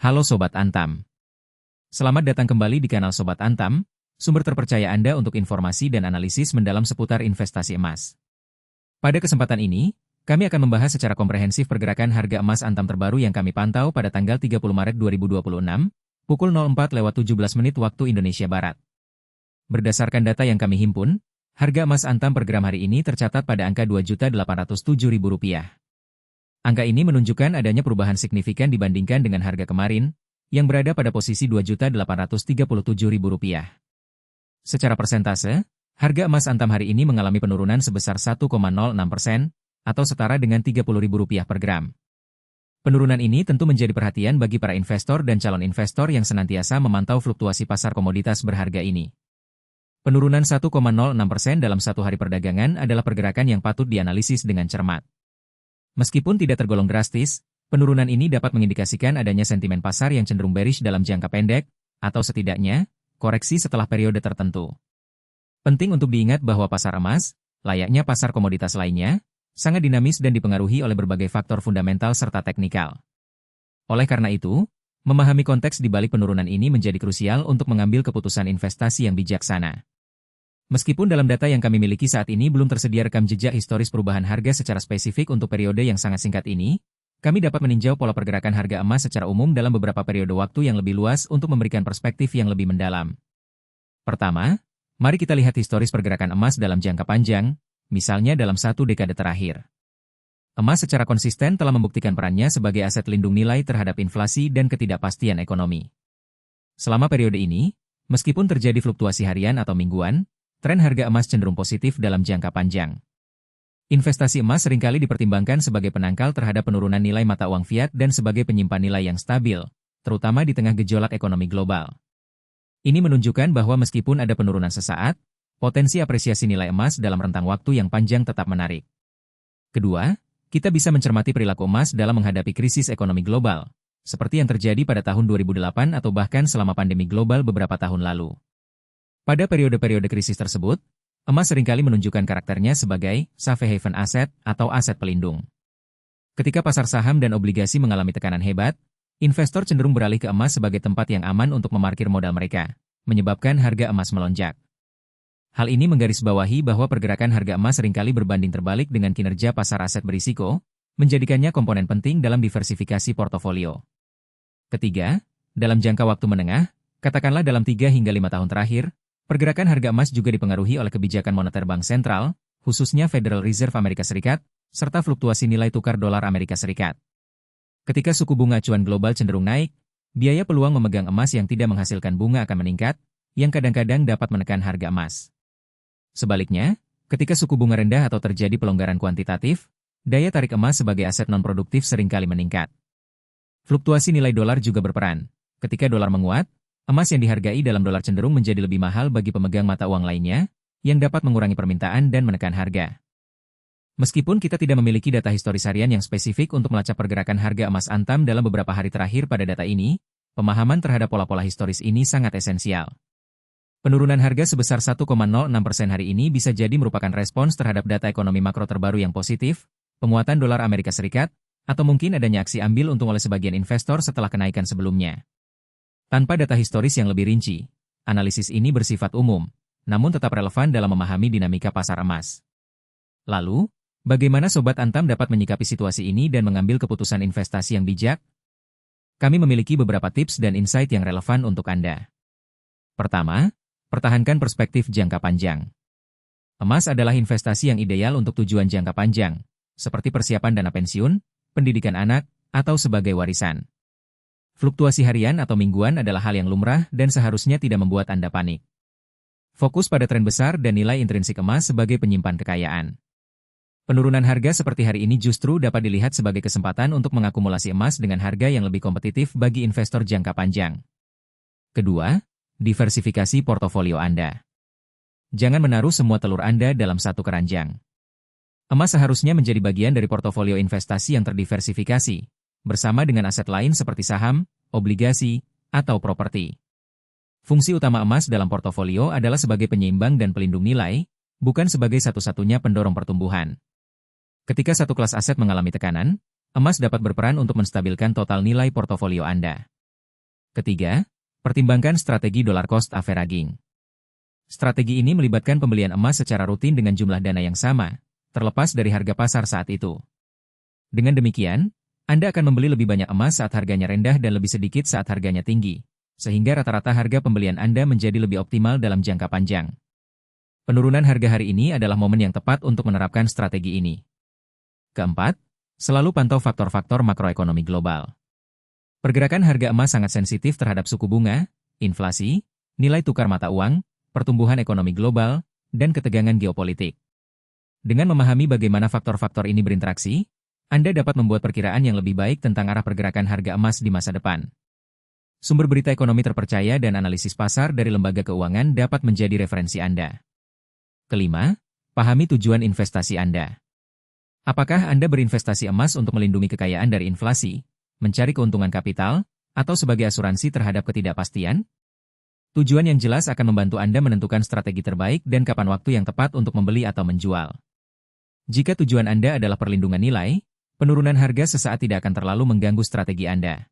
Halo Sobat Antam. Selamat datang kembali di kanal Sobat Antam, sumber terpercaya Anda untuk informasi dan analisis mendalam seputar investasi emas. Pada kesempatan ini, kami akan membahas secara komprehensif pergerakan harga emas Antam terbaru yang kami pantau pada tanggal 30 Maret 2026, pukul 04.17 waktu Indonesia Barat. Berdasarkan data yang kami himpun, harga emas Antam per gram hari ini tercatat pada angka Rp2.807.000. Angka ini menunjukkan adanya perubahan signifikan dibandingkan dengan harga kemarin, yang berada pada posisi Rp2.837.000. Secara persentase, harga emas Antam hari ini mengalami penurunan sebesar 1,06%, atau setara dengan Rp30.000 per gram. Penurunan ini tentu menjadi perhatian bagi para investor dan calon investor yang senantiasa memantau fluktuasi pasar komoditas berharga ini. Penurunan 1,06% dalam satu hari perdagangan adalah pergerakan yang patut dianalisis dengan cermat. Meskipun tidak tergolong drastis, penurunan ini dapat mengindikasikan adanya sentimen pasar yang cenderung bearish dalam jangka pendek, atau setidaknya, koreksi setelah periode tertentu. Penting untuk diingat bahwa pasar emas, layaknya pasar komoditas lainnya, sangat dinamis dan dipengaruhi oleh berbagai faktor fundamental serta teknikal. Oleh karena itu, memahami konteks di balik penurunan ini menjadi krusial untuk mengambil keputusan investasi yang bijaksana. Meskipun dalam data yang kami miliki saat ini belum tersedia rekam jejak historis perubahan harga secara spesifik untuk periode yang sangat singkat ini, kami dapat meninjau pola pergerakan harga emas secara umum dalam beberapa periode waktu yang lebih luas untuk memberikan perspektif yang lebih mendalam. Pertama, mari kita lihat historis pergerakan emas dalam jangka panjang, misalnya dalam satu dekade terakhir. Emas secara konsisten telah membuktikan perannya sebagai aset lindung nilai terhadap inflasi dan ketidakpastian ekonomi. Selama periode ini, meskipun terjadi fluktuasi harian atau mingguan, tren harga emas cenderung positif dalam jangka panjang. Investasi emas seringkali dipertimbangkan sebagai penangkal terhadap penurunan nilai mata uang fiat dan sebagai penyimpan nilai yang stabil, terutama di tengah gejolak ekonomi global. Ini menunjukkan bahwa meskipun ada penurunan sesaat, potensi apresiasi nilai emas dalam rentang waktu yang panjang tetap menarik. Kedua, kita bisa mencermati perilaku emas dalam menghadapi krisis ekonomi global, seperti yang terjadi pada tahun 2008 atau bahkan selama pandemi global beberapa tahun lalu. Pada periode-periode krisis tersebut, emas seringkali menunjukkan karakternya sebagai safe haven asset atau aset pelindung. Ketika pasar saham dan obligasi mengalami tekanan hebat, investor cenderung beralih ke emas sebagai tempat yang aman untuk memarkir modal mereka, menyebabkan harga emas melonjak. Hal ini menggarisbawahi bahwa pergerakan harga emas seringkali berbanding terbalik dengan kinerja pasar aset berisiko, menjadikannya komponen penting dalam diversifikasi portofolio. Ketiga, dalam jangka waktu menengah, katakanlah dalam 3 hingga 5 tahun terakhir, pergerakan harga emas juga dipengaruhi oleh kebijakan moneter bank sentral, khususnya Federal Reserve Amerika Serikat, serta fluktuasi nilai tukar dolar Amerika Serikat. Ketika suku bunga acuan global cenderung naik, biaya peluang memegang emas yang tidak menghasilkan bunga akan meningkat, yang kadang-kadang dapat menekan harga emas. Sebaliknya, ketika suku bunga rendah atau terjadi pelonggaran kuantitatif, daya tarik emas sebagai aset non-produktif seringkali meningkat. Fluktuasi nilai dolar juga berperan. Ketika dolar menguat, emas yang dihargai dalam dolar cenderung menjadi lebih mahal bagi pemegang mata uang lainnya, yang dapat mengurangi permintaan dan menekan harga. Meskipun kita tidak memiliki data historis harian yang spesifik untuk melacak pergerakan harga emas Antam dalam beberapa hari terakhir pada data ini, pemahaman terhadap pola-pola historis ini sangat esensial. Penurunan harga sebesar 1,06% hari ini bisa jadi merupakan respons terhadap data ekonomi makro terbaru yang positif, penguatan dolar Amerika Serikat, atau mungkin adanya aksi ambil untung oleh sebagian investor setelah kenaikan sebelumnya. Tanpa data historis yang lebih rinci, analisis ini bersifat umum, namun tetap relevan dalam memahami dinamika pasar emas. Lalu, bagaimana Sobat Antam dapat menyikapi situasi ini dan mengambil keputusan investasi yang bijak? Kami memiliki beberapa tips dan insight yang relevan untuk Anda. Pertama, pertahankan perspektif jangka panjang. Emas adalah investasi yang ideal untuk tujuan jangka panjang, seperti persiapan dana pensiun, pendidikan anak, atau sebagai warisan. Fluktuasi harian atau mingguan adalah hal yang lumrah dan seharusnya tidak membuat Anda panik. Fokus pada tren besar dan nilai intrinsik emas sebagai penyimpan kekayaan. Penurunan harga seperti hari ini justru dapat dilihat sebagai kesempatan untuk mengakumulasi emas dengan harga yang lebih kompetitif bagi investor jangka panjang. Kedua, diversifikasi portofolio Anda. Jangan menaruh semua telur Anda dalam satu keranjang. Emas seharusnya menjadi bagian dari portofolio investasi yang terdiversifikasi, bersama dengan aset lain seperti saham, obligasi, atau properti. Fungsi utama emas dalam portofolio adalah sebagai penyeimbang dan pelindung nilai, bukan sebagai satu-satunya pendorong pertumbuhan. Ketika satu kelas aset mengalami tekanan, emas dapat berperan untuk menstabilkan total nilai portofolio Anda. Ketiga, pertimbangkan strategi dollar cost averaging. Strategi ini melibatkan pembelian emas secara rutin dengan jumlah dana yang sama, terlepas dari harga pasar saat itu. Dengan demikian, Anda akan membeli lebih banyak emas saat harganya rendah dan lebih sedikit saat harganya tinggi, sehingga rata-rata harga pembelian Anda menjadi lebih optimal dalam jangka panjang. Penurunan harga hari ini adalah momen yang tepat untuk menerapkan strategi ini. Keempat, selalu pantau faktor-faktor makroekonomi global. Pergerakan harga emas sangat sensitif terhadap suku bunga, inflasi, nilai tukar mata uang, pertumbuhan ekonomi global, dan ketegangan geopolitik. Dengan memahami bagaimana faktor-faktor ini berinteraksi, Anda dapat membuat perkiraan yang lebih baik tentang arah pergerakan harga emas di masa depan. Sumber berita ekonomi terpercaya dan analisis pasar dari lembaga keuangan dapat menjadi referensi Anda. Kelima, pahami tujuan investasi Anda. Apakah Anda berinvestasi emas untuk melindungi kekayaan dari inflasi, mencari keuntungan kapital, atau sebagai asuransi terhadap ketidakpastian? Tujuan yang jelas akan membantu Anda menentukan strategi terbaik dan kapan waktu yang tepat untuk membeli atau menjual. Jika tujuan Anda adalah perlindungan nilai, penurunan harga sesaat tidak akan terlalu mengganggu strategi Anda.